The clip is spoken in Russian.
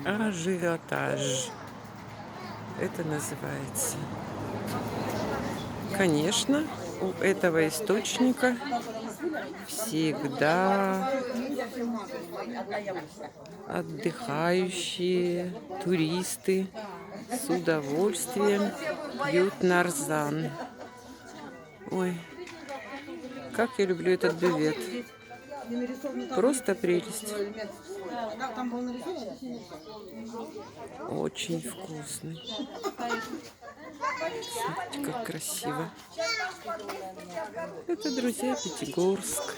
Ажиотаж. Это называется. Конечно, у этого источника всегда отдыхающие туристы с удовольствием пьют нарзан. Ой, как я люблю этот бювет. Просто прелесть. Очень вкусный. Смотрите, как красиво. Это, друзья, Пятигорск.